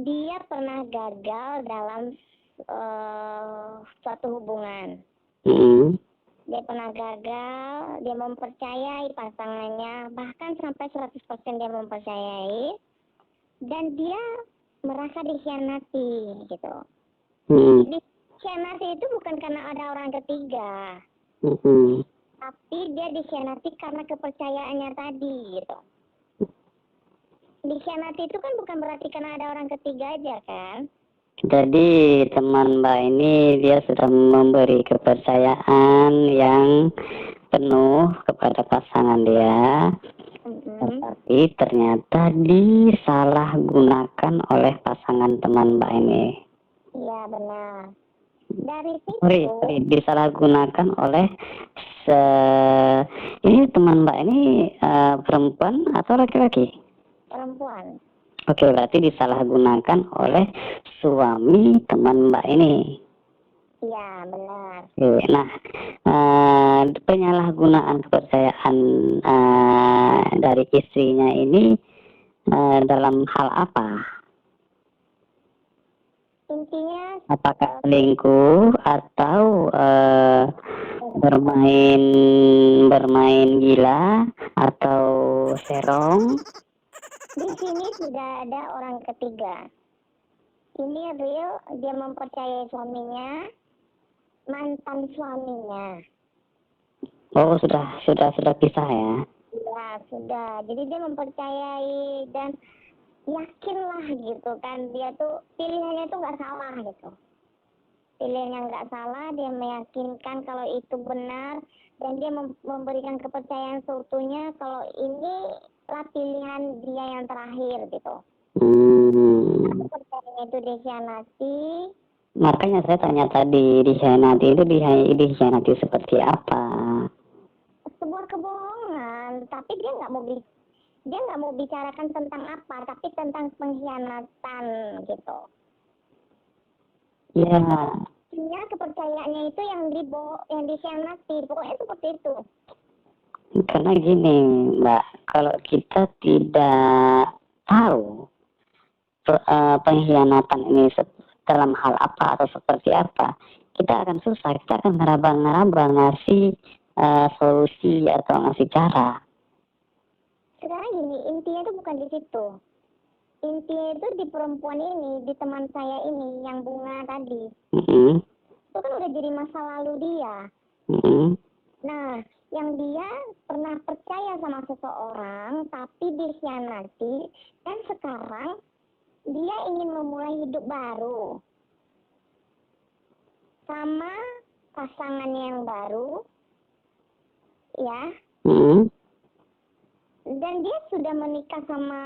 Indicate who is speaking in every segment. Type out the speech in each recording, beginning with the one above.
Speaker 1: dia pernah gagal dalam suatu hubungan. Dia pernah gagal, dia mempercayai pasangannya, bahkan sampai 100% dia mempercayai, dan dia merasa dikhianati gitu. Dikhianati itu bukan karena ada orang ketiga, tapi dia dikhianati karena kepercayaannya tadi gitu. Dikhianati itu kan bukan berarti karena ada orang ketiga aja kan.
Speaker 2: Jadi teman Mbak ini dia sudah memberi kepercayaan yang penuh kepada pasangan dia, tapi ternyata disalahgunakan oleh pasangan teman Mbak ini.
Speaker 1: Iya benar. Dari situ.
Speaker 2: Disalahgunakan oleh ini teman Mbak ini perempuan atau laki-laki?
Speaker 1: Perempuan.
Speaker 2: Oke, berarti disalahgunakan oleh suami teman Mbak ini.
Speaker 1: Iya, benar.
Speaker 2: Nah, penyalahgunaan kepercayaan dari istrinya ini dalam hal apa?
Speaker 1: Intinya
Speaker 2: apakah selingkuh atau bermain gila atau serong?
Speaker 1: Di sini tidak ada orang ketiga. Ini real, dia mempercayai suaminya, mantan suaminya.
Speaker 2: Oh, sudah pisah ya?
Speaker 1: Ya, sudah. Jadi dia mempercayai dan yakinlah gitu kan, dia tuh pilihannya tuh nggak salah gitu. Pilihannya nggak salah, dia meyakinkan kalau itu benar, dan dia memberikan kepercayaan seutuhnya kalau ini lah pilihan dia yang terakhir gitu. Kepercayaan itu dikhianati.
Speaker 2: Makanya saya tanya tadi, dikhianati itu dikhianati seperti apa?
Speaker 1: Sebuah kebohongan, tapi dia nggak mau bicarakan tentang apa, tapi tentang pengkhianatan gitu.
Speaker 2: Ya.
Speaker 1: Ya, kepercayaannya itu yang dikhianati, pokoknya seperti itu.
Speaker 2: Karena gini Mbak, kalau kita tidak tahu pengkhianatan ini dalam hal apa atau seperti apa, kita akan susah, kita akan ngeraba-ngeraba ngasih solusi atau ngasih cara.
Speaker 1: Sekarang gini, intinya itu bukan di situ. Intinya itu di perempuan ini, di teman saya ini yang bunga tadi. Itu kan udah jadi masa lalu dia. Nah, yang dia pernah percaya sama seseorang tapi dikhianati, dan sekarang dia ingin memulai hidup baru sama pasangannya yang baru, ya. Dan dia sudah menikah sama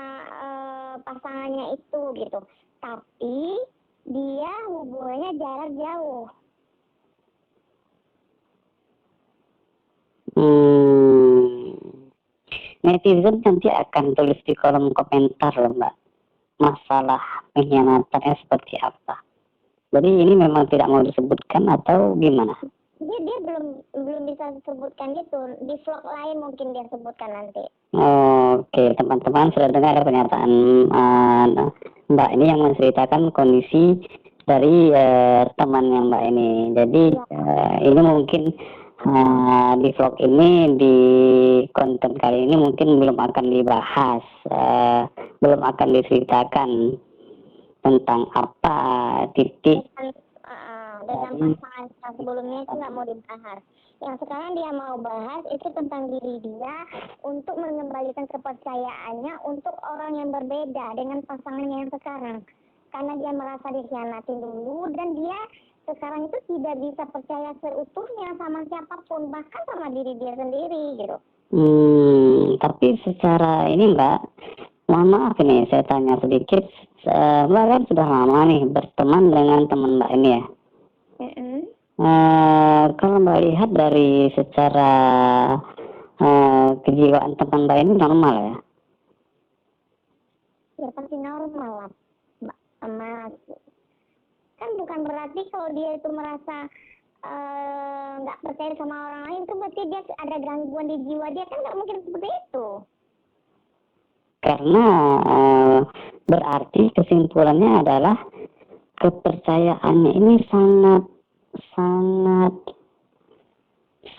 Speaker 1: pasangannya itu gitu, tapi dia hubungannya jarak jauh.
Speaker 2: Netizen nanti akan tulis di kolom komentar loh Mbak, masalah pengkhianatannya seperti apa. Jadi ini memang tidak mau disebutkan atau gimana?
Speaker 1: Dia belum bisa sebutkan gitu. Di vlog lain mungkin dia sebutkan nanti.
Speaker 2: Oke, teman-teman sudah dengar pernyataan Mbak ini yang menceritakan kondisi dari temannya Mbak ini. Jadi ini mungkin di vlog ini, di konten kali ini mungkin belum akan dibahas, belum akan diceritakan tentang apa titik
Speaker 1: dengan pasangan sebelumnya itu nggak mau dibahas. Yang sekarang dia mau bahas itu tentang diri dia untuk mengembalikan kepercayaannya untuk orang yang berbeda dengan pasangannya yang sekarang. Karena dia merasa dikhianati dulu, dan dia sekarang itu tidak bisa percaya seutuhnya sama siapapun, bahkan sama diri dia sendiri gitu.
Speaker 2: Tapi secara ini Mbak, mohon maaf ini saya tanya sedikit, Mbak kan sudah lama nih berteman dengan teman Mbak ini ya. Kalau Mbak lihat dari secara kejiwaan teman Mbak ini normal ya?
Speaker 1: Ya pasti normal lah, Mas. Kan bukan berarti kalau dia itu merasa nggak percaya sama orang lain itu berarti dia ada gangguan di jiwa dia, kan nggak mungkin seperti itu.
Speaker 2: Karena Berarti kesimpulannya adalah kepercayaannya ini sangat sangat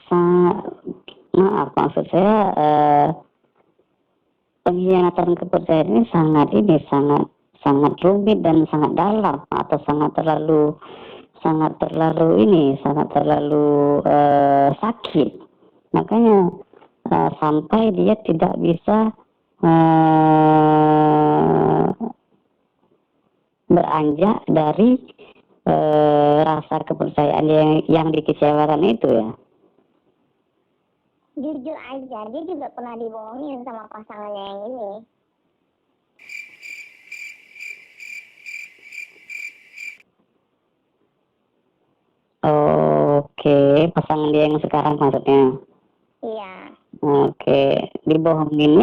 Speaker 2: sangat, maaf maksud saya, pengkhianatan kepercayaan ini sangat sangat rumit dan sangat dalam, atau sangat terlalu sakit. Makanya sampai dia tidak bisa beranjak dari rasa kepercayaan yang dikecewakan itu ya.
Speaker 1: Jujur aja, dia juga pernah dibohongin sama pasangannya yang ini.
Speaker 2: Oke, pasangan dia yang sekarang maksudnya.
Speaker 1: Iya.
Speaker 2: Oke, dibohongin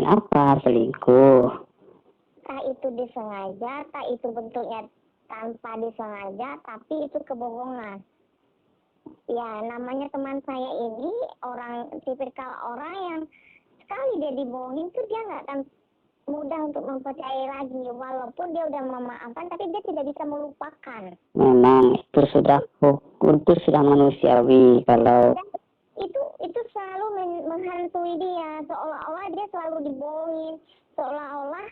Speaker 2: apa? Selingkuh?
Speaker 1: Entah itu disengaja, entah itu bentuknya tanpa disengaja, tapi itu kebohongan. Ya, namanya teman saya ini tipikal orang yang sekali dia dibohongin tuh dia nggak akan mudah untuk mempercayai lagi, walaupun dia udah memaafkan, tapi dia tidak bisa melupakan.
Speaker 2: Memang itu sudah manusiawi. Kalau
Speaker 1: itu selalu menghantui dia, seolah-olah dia selalu dibohongin, seolah-olah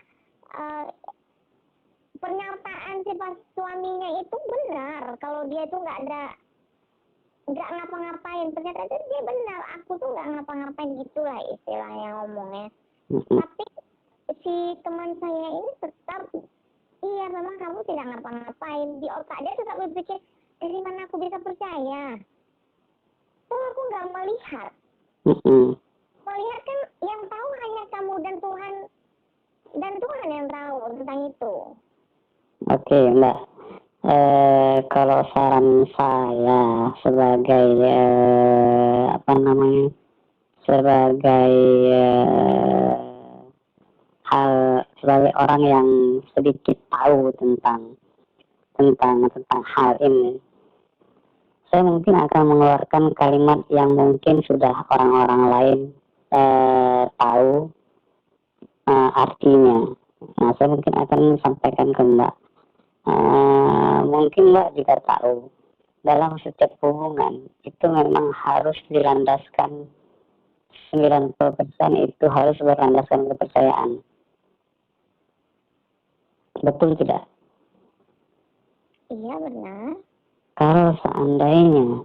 Speaker 1: pernyataan si suaminya itu benar kalau dia itu nggak ngapa-ngapain. Ternyata itu dia benar, aku tuh nggak ngapa-ngapain, gitulah istilahnya ngomongnya. Tapi si teman saya ini tetap, iya memang kamu tidak ngapa-ngapain. Di otak dia tetap berpikir, dari mana aku bisa percaya? Kalau aku nggak melihat. Melihat kan yang tahu hanya kamu dan Tuhan yang tahu tentang itu.
Speaker 2: Oke, Mbak. Kalau saran saya sebagai sebagai sebagai orang yang sedikit tahu tentang hal ini, saya mungkin akan mengeluarkan kalimat yang mungkin sudah orang-orang lain tahu artinya. Nah, saya mungkin akan sampaikan ke Mbak. Mungkin Mbak juga tahu, dalam setiap hubungan itu memang harus dilandaskan 90% itu harus berlandaskan kepercayaan. Betul tidak?
Speaker 1: Iya benar.
Speaker 2: Kalau seandainya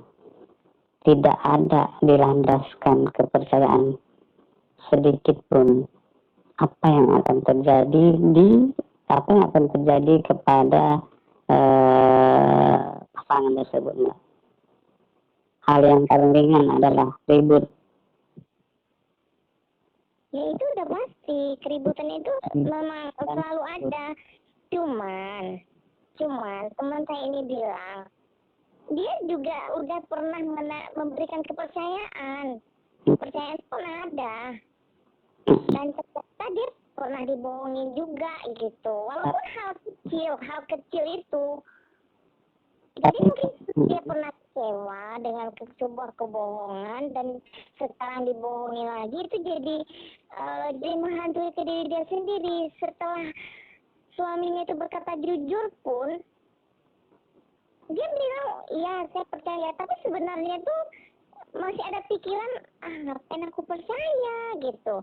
Speaker 2: tidak ada dilandaskan kepercayaan sedikit pun, apa yang akan terjadi kepada pasangan tersebut, Mbak? Hal yang paling ringan adalah ribut.
Speaker 1: Ya itu udah pasti, keributan itu memang selalu ada. Cuman teman saya ini bilang, dia juga udah pernah memberikan kepercayaan pun ada, dan ternyata dia pernah dibohongin juga gitu, walaupun hal kecil itu. Jadi mungkin dia pernah kecewa dengan sebuah kebohongan, dan sekarang dibohongi lagi, itu jadi menghantui ke diri dia sendiri. Setelah suaminya itu berkata jujur pun, dia bilang, iya saya percaya, tapi sebenarnya tuh masih ada pikiran, ngapain aku percaya gitu.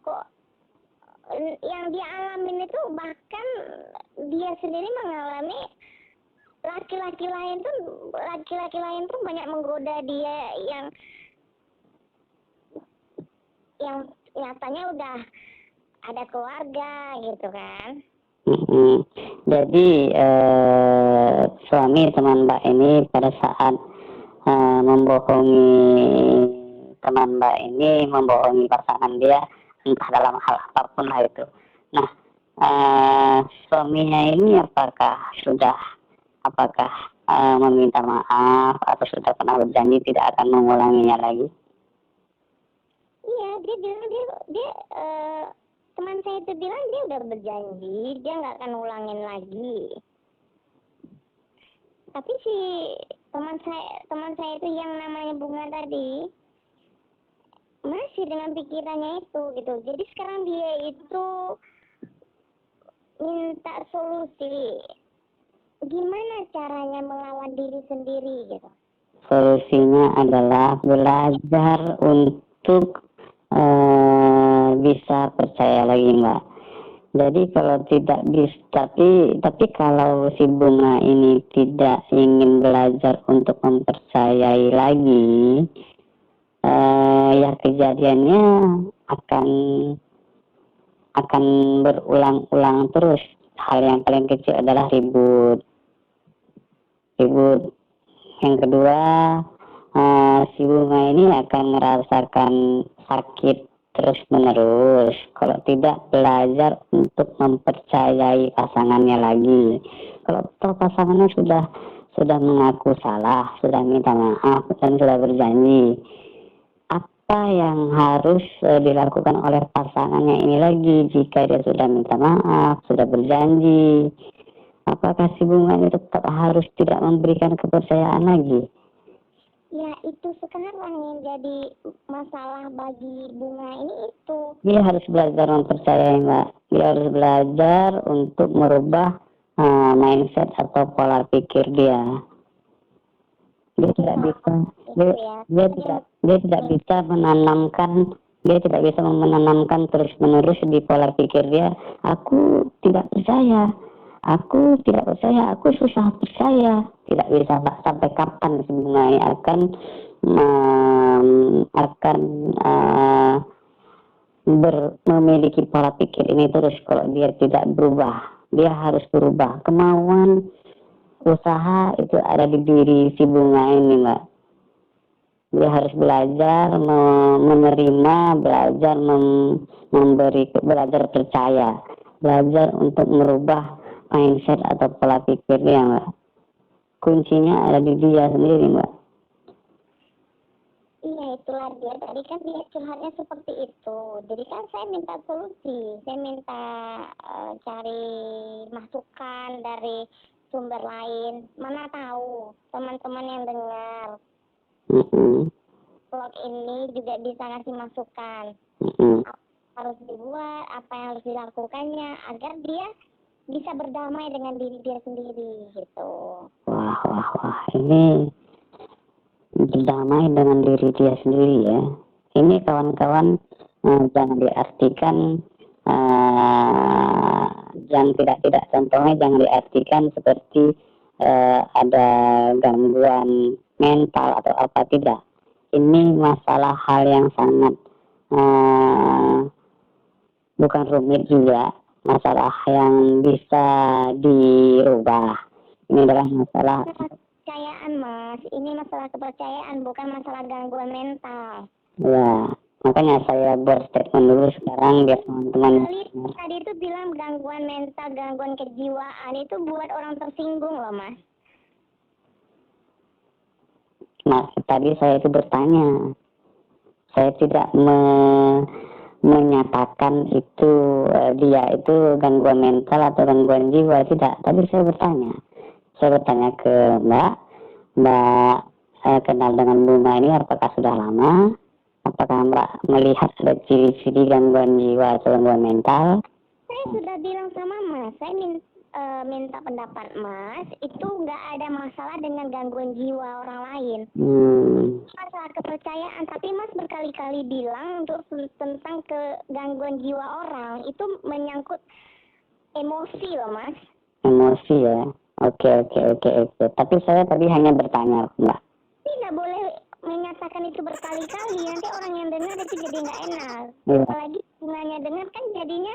Speaker 1: Kok yang dia alamin itu, bahkan dia sendiri mengalami laki-laki lain tuh banyak menggoda dia yang nyatanya udah ada keluarga gitu kan.
Speaker 2: Jadi suami teman Mbak ini pada saat membohongi teman Mbak ini, membohongi pasangan dia, entah dalam hal apapun lah itu. Nah, suaminya ini apakah meminta maaf atau sudah pernah berjanji tidak akan mengulanginya lagi?
Speaker 1: Iya, dia bilang dia teman saya itu bilang dia udah berjanji dia nggak akan ulangin lagi. Tapi si teman saya itu yang namanya Bunga tadi masih dengan pikirannya itu gitu. Jadi sekarang dia itu minta solusi. Gimana caranya melawan diri sendiri gitu?
Speaker 2: Solusinya adalah belajar untuk bisa percaya lagi, Mbak. Jadi kalau tidak bisa, tapi kalau si bunga ini tidak ingin belajar untuk mempercayai lagi, ya kejadiannya akan berulang-ulang terus. Hal yang paling kecil adalah ribut. Yang kedua, si bunga ini akan merasakan sakit terus menerus kalau tidak belajar untuk mempercayai pasangannya lagi. Kalau pasangannya sudah mengaku salah, sudah minta maaf dan sudah berjanji, apa yang harus dilakukan oleh pasangannya ini lagi jika dia sudah minta maaf, sudah berjanji? Apakah si bunga ini tetap harus tidak memberikan kepercayaan lagi?
Speaker 1: Ya itu sekarang yang jadi masalah bagi bunga ini itu.
Speaker 2: Dia harus belajar mempercayai, Mbak. Dia harus belajar untuk merubah mindset atau pola pikir dia. Dia tidak bisa, dia tidak bisa menanamkan terus menerus di pola pikir dia. Aku tidak percaya, aku susah percaya. Tidak bisa, Mbak. Sampai kapan sebenarnya akan memiliki pola pikir ini terus kalau dia tidak berubah? Dia harus berubah. Kemauan usaha itu ada di diri si bunga ini, Mbak. Dia harus belajar menerima, belajar belajar percaya, belajar untuk merubah mindset atau pola pikir dia, Mbak. Kuncinya ada di dia sendiri, Mbak.
Speaker 1: Iya, itulah dia. Tadi kan dia curhatnya seperti itu. Jadi kan saya minta solusi. Saya minta cari masukan dari sumber lain. Mana tahu teman-teman yang dengar vlog ini juga bisa ngasih masukan. Apa harus dibuat, apa yang harus dilakukannya agar dia bisa berdamai dengan diri dia sendiri gitu.
Speaker 2: Wah, ini berdamai dengan diri dia sendiri ya. Ini kawan-kawan jangan diartikan contohnya jangan diartikan seperti ada gangguan mental atau apa, tidak. Ini masalah hal yang sangat bukan rumit juga, masalah yang bisa dirubah. Ini adalah masalah
Speaker 1: kepercayaan, Mas. Ini masalah kepercayaan, bukan masalah gangguan mental.
Speaker 2: Ya, makanya saya berstatement dulu sekarang biar teman-teman.
Speaker 1: Tadi itu bilang gangguan mental, gangguan kejiwaan itu buat orang tersinggung loh, Mas.
Speaker 2: Nah, tadi saya itu bertanya. Saya tidak menyatakan itu dia itu gangguan mental atau gangguan jiwa, tidak. Tadi saya bertanya. Saya bertanya ke Mbak kenal dengan bunga ini apakah sudah lama? Apakah Mbak melihat ada ciri-ciri gangguan jiwa atau gangguan mental?
Speaker 1: Saya sudah bilang sama Mas, saya minta pendapat Mas, itu nggak ada masalah dengan gangguan jiwa orang lain. Masalah kepercayaan, tapi Mas berkali-kali bilang untuk tentang gangguan jiwa orang, itu menyangkut emosi loh, Mas.
Speaker 2: Emosi ya? Oke. Tapi saya tadi hanya bertanya, Mbak.
Speaker 1: Tidak boleh menyatakan itu berkali-kali, nanti orang yang dengar itu jadi nggak enak.
Speaker 2: Ya.
Speaker 1: Apalagi bunganya dengar kan jadinya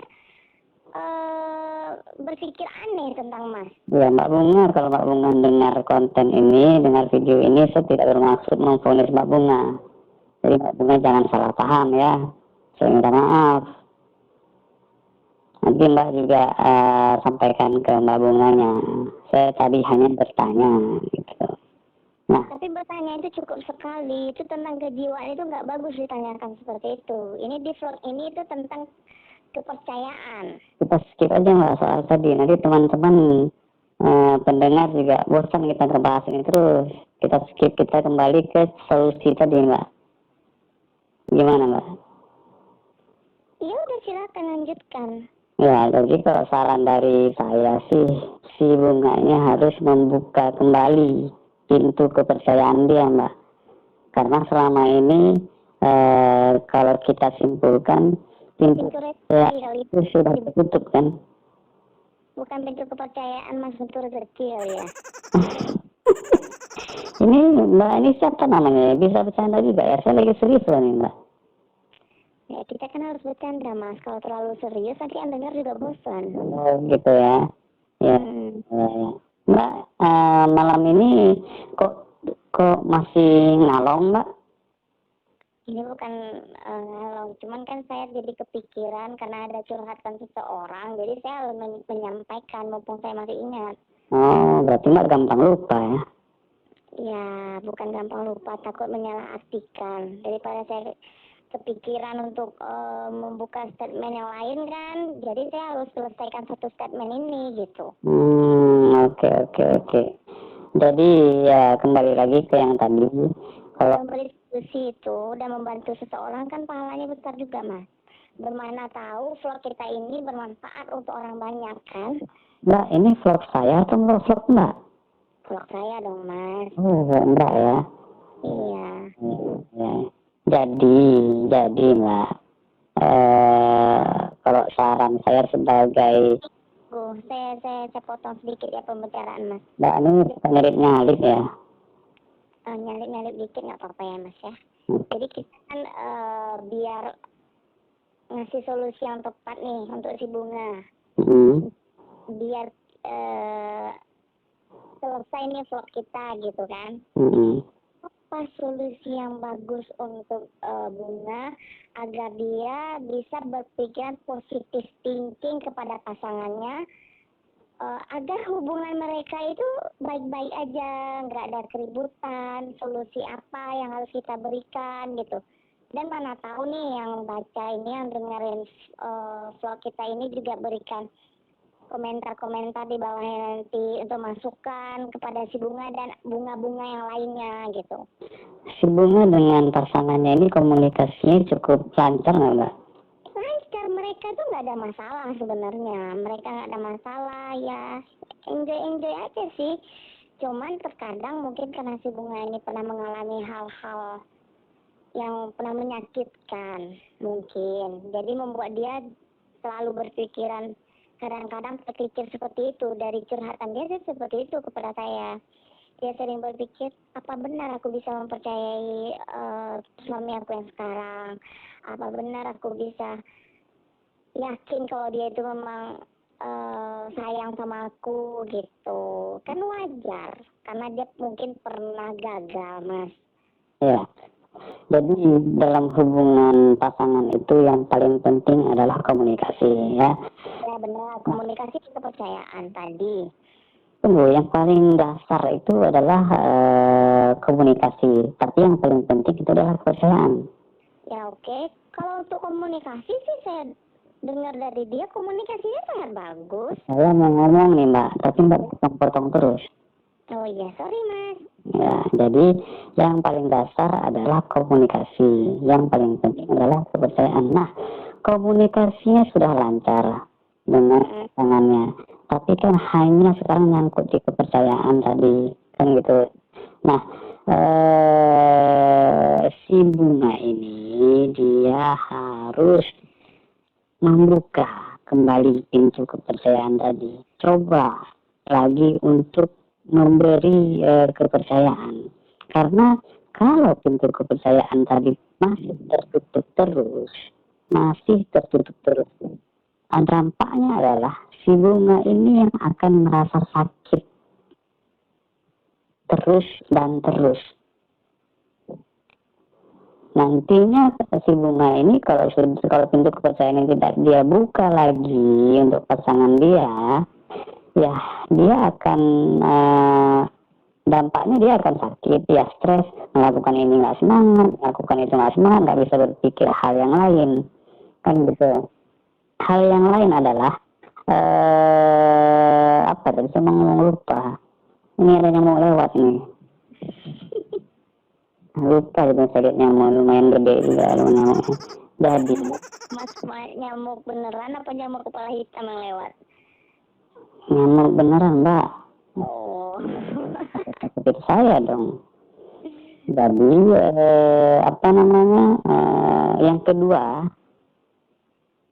Speaker 1: berpikir aneh tentang Mas.
Speaker 2: Ya, Mbak Bunga, kalau Mbak Bunga dengar konten ini, dengar video ini, saya tidak bermaksud memvonis Mbak Bunga. Jadi Mbak Bunga jangan salah paham ya. Saya minta maaf. Nanti Mbak juga sampaikan ke Mbak Bunganya. Saya tadi hanya bertanya gitu. Nah,
Speaker 1: tapi bertanya itu cukup sekali. Itu tentang kejiwaan itu nggak bagus ditanyakan seperti itu. Ini di vlog ini itu tentang kepercayaan.
Speaker 2: Kita skip aja Mbak soal tadi. Nanti teman-teman pendengar juga bosan kita ngebahas ini terus. Kita skip, kita kembali ke solusi tadi Mbak. Gimana Mbak?
Speaker 1: Ya udah silakan lanjutkan.
Speaker 2: Ya, jadi kalau saran dari saya sih, si bunganya harus membuka kembali pintu kepercayaan dia, Mbak. Karena selama ini kalau kita simpulkan pintu
Speaker 1: Pintu
Speaker 2: kepercayaan
Speaker 1: rezeki kali.
Speaker 2: itu sudah tertutup kan?
Speaker 1: Bukan pintu kepercayaan, mas, pintu rezeki kali ya.
Speaker 2: Ini Mbak, ini siapa namanya? Bisa bercanda juga ya? Saya lagi serius loh nih Mbak.
Speaker 1: Ya kita kan harus bercanda, mas. Kalau terlalu serius nanti yang dengar juga bosan.
Speaker 2: Oh gitu ya. Ya, ya, ya. Mbak, malam ini kok masih ngalong Mbak?
Speaker 1: Ini bukan ngalong, cuman kan saya jadi kepikiran karena ada curhatan seseorang, jadi saya harus menyampaikan mumpung saya masih ingat.
Speaker 2: Oh, berarti Mbak gampang lupa ya?
Speaker 1: Ya, bukan gampang lupa, takut menyalahartikan. Daripada saya kepikiran untuk membuka statement yang lain kan, jadi saya harus selesaikan satu statement ini gitu.
Speaker 2: Oke. Jadi ya kembali lagi ke yang tadi. Kalau
Speaker 1: Memberi diskusi itu dan membantu seseorang kan pahalanya besar juga, mas. Bermana tahu vlog kita ini bermanfaat untuk orang banyak kan?
Speaker 2: Mbak, ini vlog saya atau vlog Mbak?
Speaker 1: Vlog saya dong, mas.
Speaker 2: Oh, Mbak ya.
Speaker 1: Iya.
Speaker 2: Ya. Jadi Mbak, kalau saran saya sebagai
Speaker 1: Saya potong sedikit ya pembicaraan, mas.
Speaker 2: Mbak ini suka nyalip ya.
Speaker 1: Nyalip dikit nggak apa-apa ya, mas ya. Jadi kita kan biar ngasih solusi yang tepat nih untuk si bunga. Biar selesai nih vlog kita gitu kan. Apa solusi yang bagus untuk bunga agar dia bisa berpikiran positif thinking kepada pasangannya, agar hubungan mereka itu baik-baik aja, nggak ada keributan, solusi apa yang harus kita berikan gitu. Dan mana tahu nih yang baca ini, yang dengerin vlog kita ini juga berikan komentar-komentar di bawahnya nanti untuk masukan kepada si bunga dan bunga-bunga yang lainnya gitu.
Speaker 2: Si bunga dengan pasangannya ini komunikasinya cukup lancar nggak Mbak?
Speaker 1: Lancar, mereka tuh nggak ada masalah sebenarnya. Mereka nggak ada masalah ya, enjoy aja sih. Cuman terkadang mungkin karena si bunga ini pernah mengalami hal-hal yang pernah menyakitkan mungkin. Jadi membuat dia selalu berpikiran, kadang-kadang terpikir seperti itu. Dari curhatan dia sih seperti itu kepada saya. Dia sering berpikir, apa benar aku bisa mempercayai suami aku yang sekarang? Apa benar aku bisa yakin kalau dia itu memang sayang sama aku gitu? Kan wajar, karena dia mungkin pernah gagal, mas.
Speaker 2: Ya. Jadi dalam hubungan pasangan itu yang paling penting adalah komunikasi ya.
Speaker 1: Ya benar, komunikasi kepercayaan tadi.
Speaker 2: Tunggu, yang paling dasar itu adalah komunikasi. Tapi yang paling penting itu adalah kepercayaan.
Speaker 1: Ya oke. Kalau untuk komunikasi sih saya dengar dari dia komunikasinya sangat bagus.
Speaker 2: Saya mau ngomong nih Mbak, tapi Mbak potong-potong terus.
Speaker 1: Oh iya, sorry mas.
Speaker 2: Ya, jadi yang paling dasar adalah komunikasi. Yang paling penting adalah kepercayaan. Nah, komunikasinya sudah lancar dengan pasangannya. Tapi kan hanya sekarang nyangkut di kepercayaan tadi. Kan gitu. Nah, si bunga ini dia harus membuka kembali pintu kepercayaan tadi. Coba lagi untuk memberi kepercayaan, karena kalau pintu kepercayaan tadi masih tertutup terus, dampaknya adalah si bunga ini yang akan merasa sakit terus dan terus. Nantinya si bunga ini kalau pintu kepercayaan yang tidak dia buka lagi untuk pasangan dia, ya dia akan dampaknya dia akan sakit, ya stres, melakukan ini nggak semangat, melakukan itu nggak semangat, nggak bisa berpikir hal yang lain, kan gitu. Hal yang lain adalah apa tadi saya ngomong lupa. Ini ada yang mau lewat nih. Lupa itu saya lihatnya mau lumayan gede juga nyamuknya. Jadi
Speaker 1: Mas nyamuk beneran apa nyamuk kepala hitam yang lewat?
Speaker 2: nyamuk beneran, Mbak.
Speaker 1: Oh.
Speaker 2: Seperti saya dong. Jadi apa namanya, yang kedua,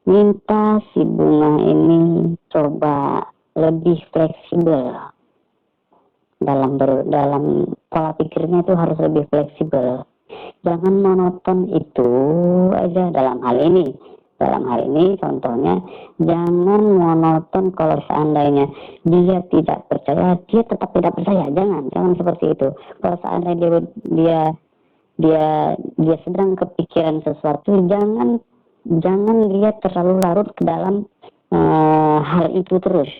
Speaker 2: minta si bunga ini coba lebih fleksibel dalam pola pikirnya, itu harus lebih fleksibel. Jangan monoton itu aja dalam hal ini. Dalam hal ini contohnya, jangan monoton. Kalau seandainya dia tidak percaya, dia tetap tidak percaya. Jangan seperti itu. Kalau seandainya dia sedang kepikiran sesuatu, jangan dia terlalu larut ke dalam hal itu terus.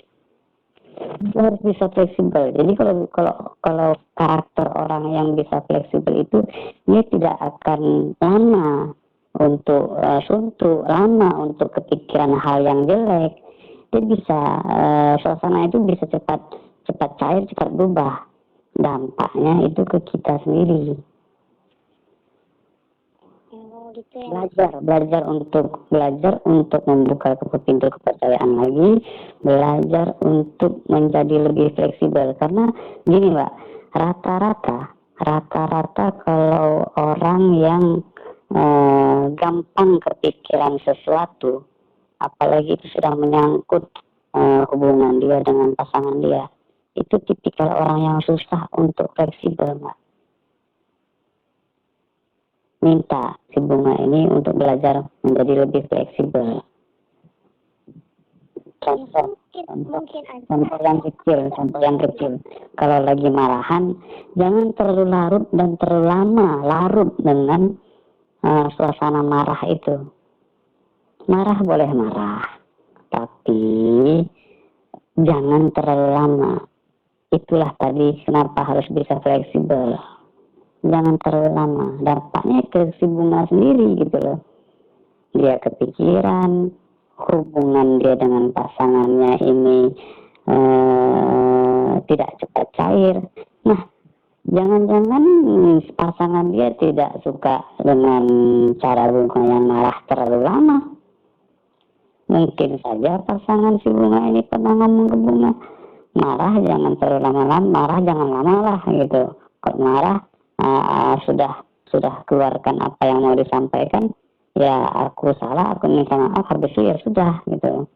Speaker 2: Dia harus bisa fleksibel. Jadi kalau karakter orang yang bisa fleksibel itu, dia tidak akan lama untuk suntuk, lama untuk kepikiran hal yang jelek. Dia bisa suasana itu bisa cepat cair, cepat berubah. Dampaknya itu ke kita sendiri.
Speaker 1: Gitu ya.
Speaker 2: Belajar untuk membuka pintu kepercayaan lagi, belajar untuk menjadi lebih fleksibel. Karena gini, Mbak, rata-rata kalau orang yang gampang kepikiran sesuatu, apalagi itu sudah menyangkut hubungan dia dengan pasangan dia, itu tipikal orang yang susah untuk fleksibel, Mbak. Minta si bunga ini untuk belajar menjadi lebih fleksibel. Contoh yang kecil. Kalau lagi marahan, jangan terlalu larut dan terlalu lama larut dengan suasana marah itu. Marah boleh marah, tapi jangan terlalu lama. Itulah tadi kenapa harus bisa fleksibel. Jangan terlalu lama, dampaknya ke si bunga sendiri gitu loh. Dia kepikiran, hubungan dia dengan pasangannya ini tidak cepat cair. Nah, jangan-jangan pasangan dia tidak suka dengan cara bunga yang marah terlalu lama. Mungkin saja pasangan si bunga ini pernah ngomong ke bunga, marah jangan terlalu lama-lama, marah jangan lama lah gitu. Kok marah sudah keluarkan apa yang mau disampaikan, ya aku salah, aku minta maaf, habis itu ya sudah gitu.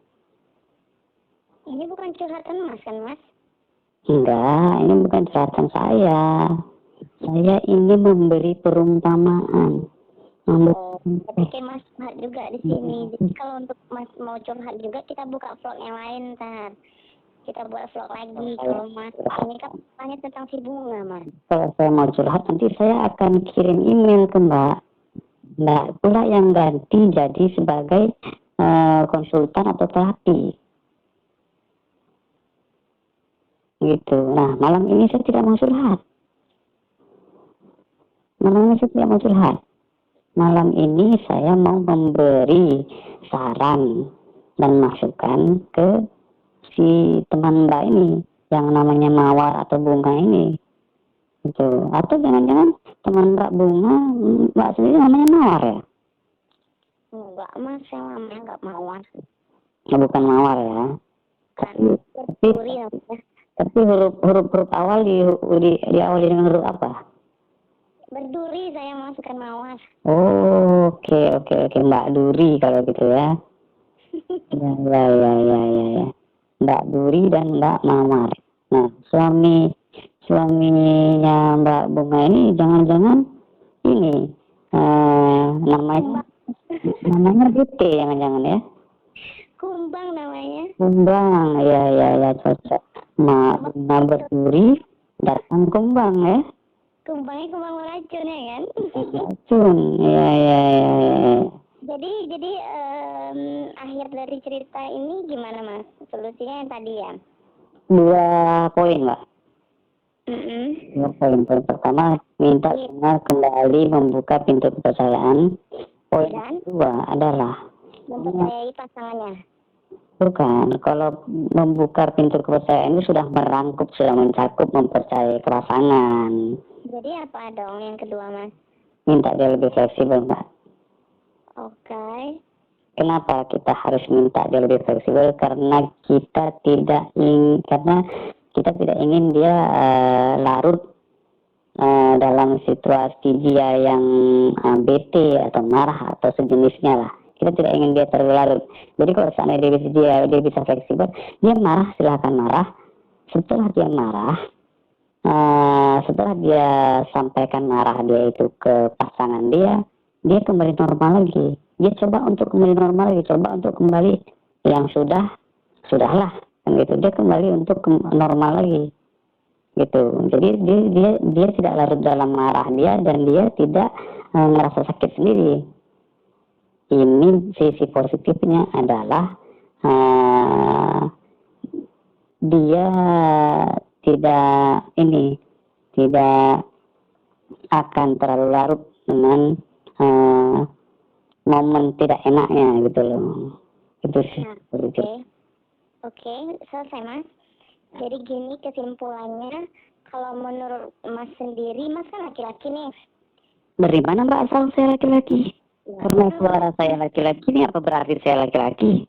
Speaker 1: Ini bukan curhatan Mas kan, Mas?
Speaker 2: Enggak, ini bukan curhatan saya ini memberi perumpamaan.
Speaker 1: Tapi kayak Mas curhat juga di sini. Jadi kalau untuk Mas mau curhat juga, kita buka vlog yang lain ntar. Kita buat vlog lagi. Kalau Mas ini kan tanya tentang si bunga, Mas.
Speaker 2: Kalau saya mau curhat, nanti saya akan kirim email ke Mbak pula yang ganti jadi sebagai konsultan atau terapi gitu. Nah, malam ini saya tidak mau curhat. Malam ini saya mau memberi saran dan masukan ke si teman Mbak ini yang namanya Mawar atau Bunga ini gitu. Atau jangan-jangan teman Mbak Bunga, Mbak sendiri namanya Mawar ya?
Speaker 1: Enggak, Mas, saya namanya enggak Mawar.
Speaker 2: Bukan Mawar ya? Tapi huruf awal diawali dengan huruf apa?
Speaker 1: Berduri, saya masukkan Mawar.
Speaker 2: Oh, oke, Mbak Duri kalau gitu ya. Ya. Mbak Duri dan Mbak Mawar. Nah, suaminya Mbak Bunga ini jangan-jangan ini namanya BT, jangan-jangan ya?
Speaker 1: Kumbang namanya.
Speaker 2: Kumbang, ya cocok. Bunga berduri, datang kumbang ya?
Speaker 1: Kumbangnya kumbang racun ya kan?
Speaker 2: Racun, ya.
Speaker 1: Jadi akhir dari cerita ini gimana, Mas? Solusinya yang tadi ya?
Speaker 2: 2 poin, Mbak. 2 poin. Poin pertama, minta Bunga kembali membuka pintu kepercayaan. Poin kedua adalah
Speaker 1: mempercayai pasangannya.
Speaker 2: Bukan, kalau membuka pintu kepercayaan itu sudah mencakup mempercayai pasangan.
Speaker 1: Jadi apa dong yang kedua, Mas?
Speaker 2: minta dia lebih fleksibel, Mbak.
Speaker 1: Oke.
Speaker 2: Kenapa kita harus minta dia lebih fleksibel? Karena kita tidak ingin dia larut dalam situasi dia yang bete atau marah atau sejenisnya lah. Kita tidak ingin dia terlalu larut. Jadi kalau seandainya dia bisa fleksibel, dia marah silahkan marah. Setelah dia marah, setelah dia sampaikan marah dia itu ke pasangan dia kembali normal lagi. Dia coba untuk kembali normal lagi, coba untuk kembali yang sudahlah, kan gitu. Dia kembali untuk normal lagi, gitu. Jadi dia tidak larut dalam marah dia dan dia tidak merasa sakit sendiri. Ini sisi positifnya adalah dia tidak akan terlalu larut dengan momen tidak enaknya gitu loh. Itu sih.
Speaker 1: Oke, selesai Mas. Jadi gini kesimpulannya, kalau menurut Mas sendiri, Mas kan laki-laki nih.
Speaker 2: Dari mana Mbak asal saya laki-laki? Karena suara saya laki-laki ini apa berarti saya laki-laki?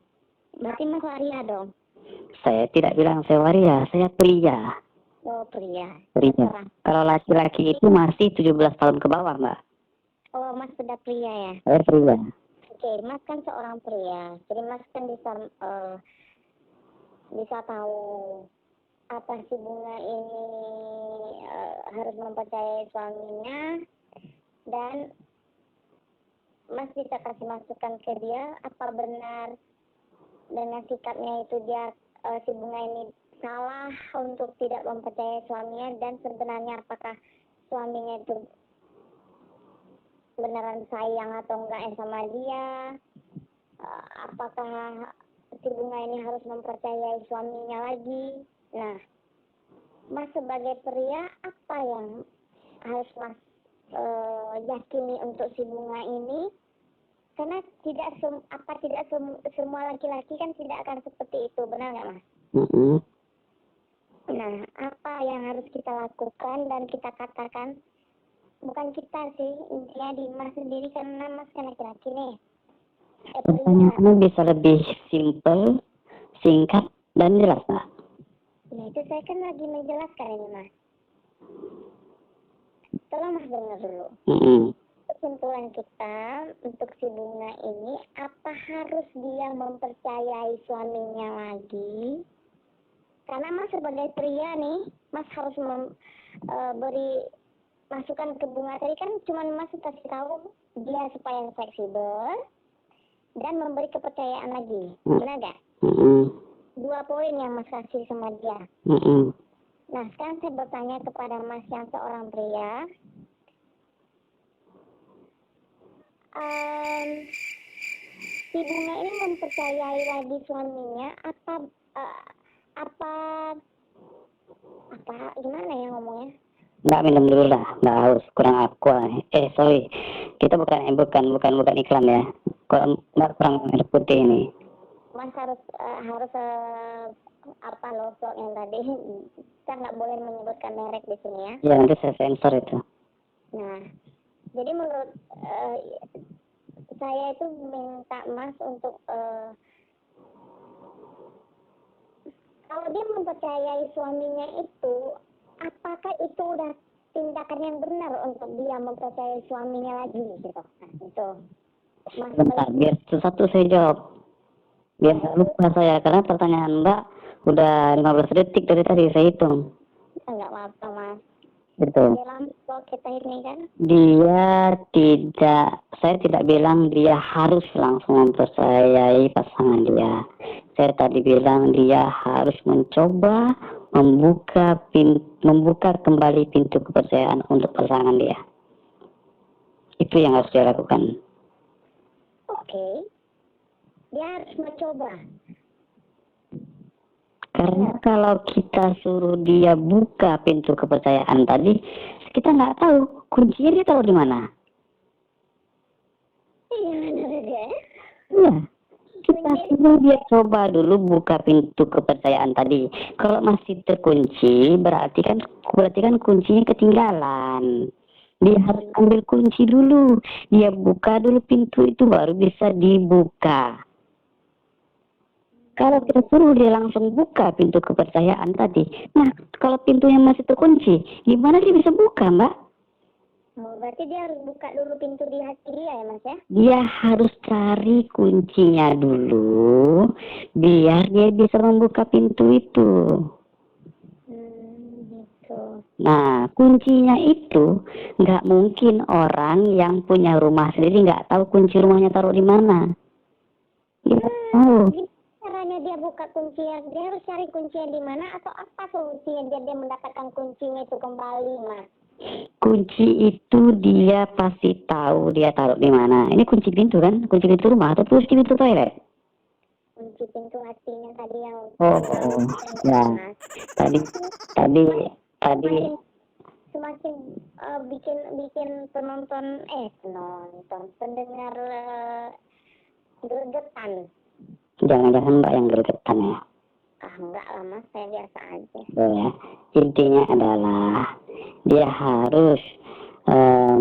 Speaker 1: Berarti Mas waria dong?
Speaker 2: Saya tidak bilang saya waria, saya pria.
Speaker 1: Oh, pria.
Speaker 2: Kalau laki-laki itu masih 17 tahun ke bawah, Mbak.
Speaker 1: Oh, Mas sudah pria ya?
Speaker 2: Saya pria.
Speaker 1: Oke, Mas kan seorang pria. Jadi Mas kan bisa tahu apa si bunga ini harus mempercayai suaminya, dan Mas bisa kasih masukan ke dia apa benar dengan sikapnya itu dia si bunga ini salah untuk tidak mempercayai suaminya, dan sebenarnya apakah suaminya itu beneran sayang atau enggak sama dia, apakah si bunga ini harus mempercayai suaminya lagi. Nah, Mas sebagai pria apa yang harus Mas yakini untuk si bunga ini? Karena tidak semua laki-laki kan tidak akan seperti itu, benar nggak Mas? Nah, apa yang harus kita lakukan dan kita katakan, bukan kita sih, intinya di Mas sendiri, karena Mas kan laki-laki nih.
Speaker 2: Pertanyaannya bisa lebih simpel, singkat, dan jelas, Mbak.
Speaker 1: Nah, itu saya kan lagi menjelaskan ini, Mas. Tolong Mas dengar dulu. Kesimpulan kita untuk si bunga ini, apa harus dia mempercayai suaminya lagi? Karena Mas sebagai pria nih, Mas harus beri masukan ke bunga tadi kan, cuma Mas kasih tahu dia supaya fleksibel dan memberi kepercayaan lagi, benar gak? 2 poin yang Mas kasih sama dia. Nah, sekarang saya bertanya kepada Mas yang seorang pria, si bunga ini mempercayai lagi suaminya apa gimana ya ngomongnya?
Speaker 2: Mbak minum dulu lah, Mbak haus, kurang aqua. Sorry, kita bukan iklan ya. Mbak kurang air putih ini.
Speaker 1: Mas harus apa losok yang tadi, kita nggak boleh menyebutkan merek di sini ya.
Speaker 2: Ya nanti saya sensor itu.
Speaker 1: Nah, jadi menurut saya itu minta Mas untuk kalau dia mempercayai suaminya itu, apakah itu udah tindakan yang benar untuk dia mempercayai suaminya lagi gitu? Nah, itu. Mas,
Speaker 2: bentar, biar satu saya jawab. Biar nggak lupa saya, karena pertanyaan Mbak udah 15 detik dari tadi saya hitung.
Speaker 1: Enggak apa-apa Mas.
Speaker 2: Betul.
Speaker 1: Dalam kita ini kan?
Speaker 2: Saya tidak bilang dia harus langsung mempercayai pasangan dia. Saya tadi bilang dia harus mencoba membuka kembali pintu kepercayaan untuk pasangan dia. Itu yang harus dia lakukan.
Speaker 1: Oke. Dia harus mencoba.
Speaker 2: Karena kalau kita suruh dia buka pintu kepercayaan tadi, kita nggak tahu kuncinya, dia tahu di mana.
Speaker 1: Iya.
Speaker 2: Kita suruh dia coba dulu buka pintu kepercayaan tadi. Kalau masih terkunci, berarti kan kuncinya ketinggalan. Dia harus ambil kunci dulu. Dia buka dulu pintu itu baru bisa dibuka. Kalau kita suruh dia langsung buka pintu kepercayaan tadi. Nah, kalau pintunya masih terkunci, gimana dia bisa buka, Mbak?
Speaker 1: Oh, berarti dia harus buka dulu pintu di hati dia ya, Mas ya?
Speaker 2: Dia harus cari kuncinya dulu, biar dia bisa membuka pintu itu.
Speaker 1: Gitu.
Speaker 2: Nah, kuncinya itu nggak mungkin orang yang punya rumah sendiri nggak tahu kunci rumahnya taruh di mana. Dia nggak tahu.
Speaker 1: Gimana caranya dia buka kuncinya? Dia harus cari kuncinya di mana atau apa solusinya biar dia mendapatkan kuncinya itu kembali, Mas?
Speaker 2: Kunci itu dia pasti tahu dia taruh di mana. Ini kunci pintu kan? Kunci pintu rumah atau kunci pintu toilet?
Speaker 1: Kunci pintu hatinya tadi yang
Speaker 2: Oh, ya.
Speaker 1: Mas.
Speaker 2: Tadi, tadi, tadi.
Speaker 1: Semakin bikin penonton pendengar gregetan.
Speaker 2: Jangan-jangan Mbak yang gregetan ya.
Speaker 1: Enggak lah Mas, saya biasa aja.
Speaker 2: Ya. Intinya adalah dia harus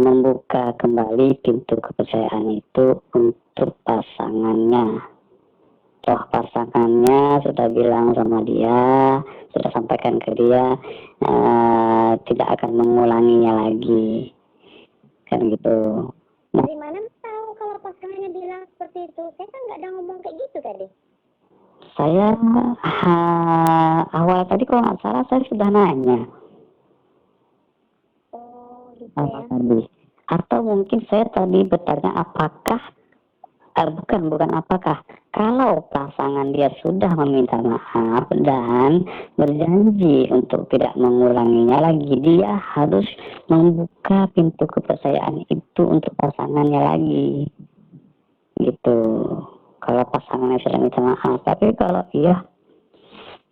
Speaker 2: membuka kembali pintu kepercayaan itu untuk pasangannya. Toh pasangannya sudah bilang sama dia, sudah sampaikan ke dia, tidak akan mengulanginya lagi, kan gitu.
Speaker 1: Dari mana tahu kalau pasangannya bilang seperti itu? Saya kan nggak ada ngomong kayak gitu tadi.
Speaker 2: Saya awal tadi kalau nggak salah saya sudah nanya.
Speaker 1: Oh, gitu
Speaker 2: Awal
Speaker 1: ya.
Speaker 2: tadi. Atau mungkin saya tadi bertanya apakah bukan apakah, kalau pasangan dia sudah meminta maaf dan berjanji untuk tidak mengulanginya lagi, dia harus membuka pintu kepercayaan itu untuk pasangannya lagi gitu. Kalau pasangannya sudah minta maaf, tapi kalau iya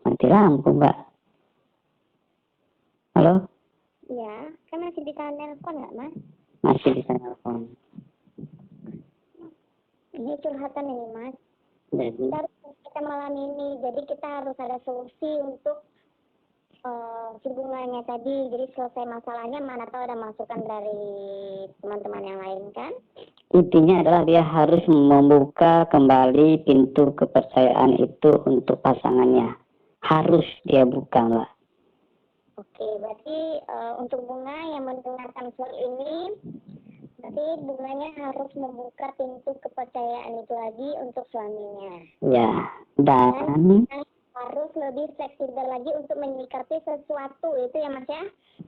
Speaker 2: mati lampu, Mbak. Halo,
Speaker 1: Ya, kan masih bisa nelpon nggak Mas?
Speaker 2: masih bisa nelfon.
Speaker 1: Ini curhatan ini Mas.
Speaker 2: Jadi
Speaker 1: Kita malam ini, jadi kita harus ada solusi untuk hubungannya tadi. Jadi selesai masalahnya, mana tahu ada masukan dari teman-teman yang lain kan?
Speaker 2: intinya adalah dia harus membuka kembali pintu kepercayaan itu untuk pasangannya. Harus dia buka, Mbak.
Speaker 1: Oke, berarti untuk Bunga yang mendengarkan suara ini, berarti bunganya harus membuka pintu kepercayaan itu lagi untuk suaminya.
Speaker 2: Ya, dan
Speaker 1: Harus lebih fleksibel lagi untuk menyikapi sesuatu itu ya Mas ya.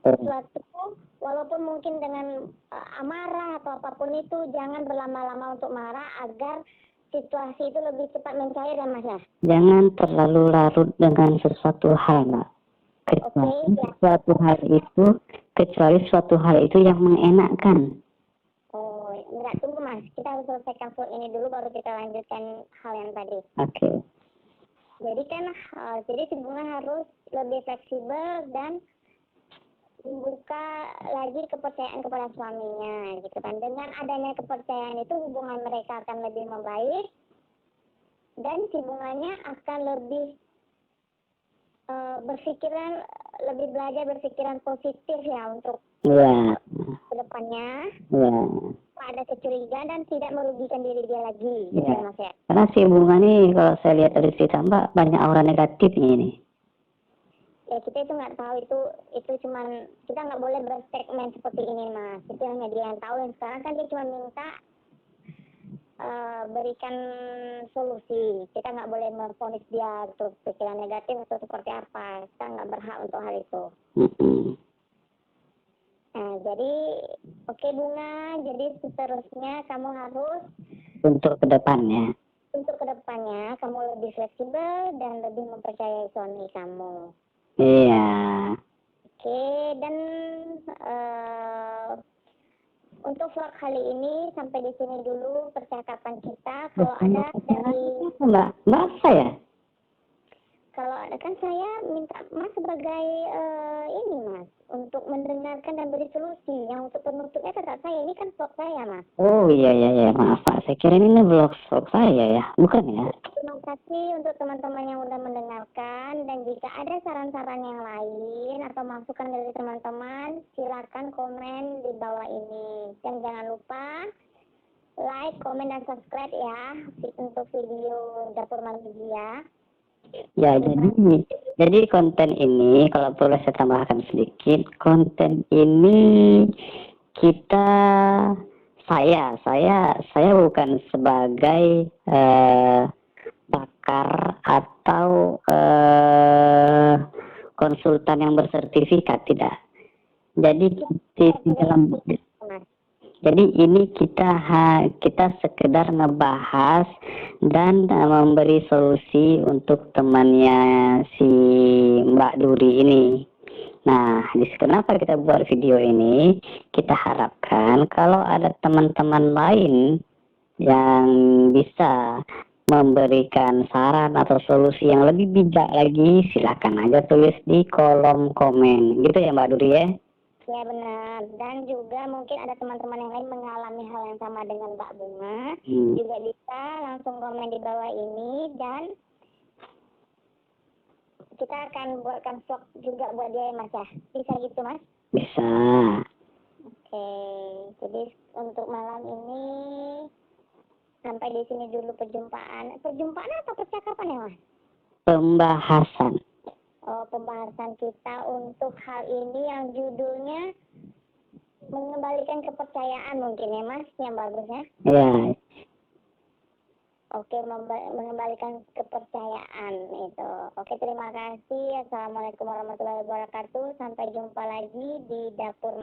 Speaker 1: Sesuatu walaupun mungkin dengan amarah atau apapun itu, jangan berlama-lama untuk marah agar situasi itu lebih cepat mencair ya Mas ya.
Speaker 2: jangan terlalu larut dengan sesuatu hal, Mbak. Kecuali suatu hal itu yang mengenakkan.
Speaker 1: Oh, enggak, tunggu Mas. Kita harus selesaikan slot ini dulu baru kita lanjutkan hal yang tadi.
Speaker 2: Oke.
Speaker 1: Jadi kan, jadi si Bunga harus lebih fleksibel dan membuka lagi kepercayaan kepada suaminya, gitu kan. Dengan adanya kepercayaan itu hubungan mereka akan lebih membaik dan si Bunganya akan lebih lebih belajar berpikiran positif ya untuk kedepannya. Ada kecurigaan dan tidak merugikan diri dia lagi, gitu ya Mas ya.
Speaker 2: Karena si Bunga nih kalau saya lihat dari cerita Mbak banyak aura negatifnya ini.
Speaker 1: Ya kita itu nggak tahu, itu cuman kita nggak boleh berstatement seperti ini Mas. Itu hanya dia yang tahu, dan sekarang kan dia cuma minta berikan solusi. Kita nggak boleh memvonis dia untuk pikiran negatif atau seperti apa. Kita nggak berhak untuk hal itu. Nah, jadi oke Bunga, jadi seterusnya kamu harus
Speaker 2: untuk kedepannya
Speaker 1: kamu lebih fleksibel dan lebih mempercayai suami kamu.
Speaker 2: Iya.
Speaker 1: Oke, dan untuk vlog kali ini sampai di sini dulu percakapan kita. Kalau ada dari
Speaker 2: Mbak saya
Speaker 1: Kalau ada kan saya minta Mas sebagai ini Mas untuk mendengarkan dan beri solusi. Yang untuk penutupnya tetap saya, ini kan vlog saya Mas.
Speaker 2: Oh iya, maaf Pak, saya kira ini vlog saya ya, bukan ya?
Speaker 1: Terima kasih untuk teman-teman yang udah mendengarkan, dan jika ada saran-saran yang lain atau masukan dari teman-teman, silakan komen di bawah ini. Dan jangan lupa like, komen, dan subscribe ya untuk video Dapur Manusia.
Speaker 2: Ya, jadi konten ini kalau perlu saya tambahkan sedikit, konten ini kita saya bukan sebagai pakar atau konsultan yang bersertifikat, tidak. Jadi ini kita sekedar ngebahas dan memberi solusi untuk temannya si Mbak Duri ini. Nah, kenapa kita buat video ini? Kita harapkan kalau ada teman-teman lain yang bisa memberikan saran atau solusi yang lebih bijak lagi, silakan aja tulis di kolom komen. Gitu ya Mbak Duri ya?
Speaker 1: Ya benar, dan juga mungkin ada teman-teman yang lain mengalami hal yang sama dengan Mbak Bunga, juga bisa langsung komen di bawah ini, dan kita akan buatkan vlog juga buat dia ya Mas ya. Bisa gitu Mas?
Speaker 2: Bisa.
Speaker 1: Oke, jadi untuk malam ini sampai di sini dulu perjumpaan atau percakapan ya Mas?
Speaker 2: Pembahasan.
Speaker 1: Pembahasan kita untuk hal ini yang judulnya mengembalikan kepercayaan mungkin ya Mas, yang bagusnya.
Speaker 2: Ya.
Speaker 1: Oke, mengembalikan kepercayaan itu. Oke, terima kasih. Assalamualaikum warahmatullahi wabarakatuh. Sampai jumpa lagi di Dapur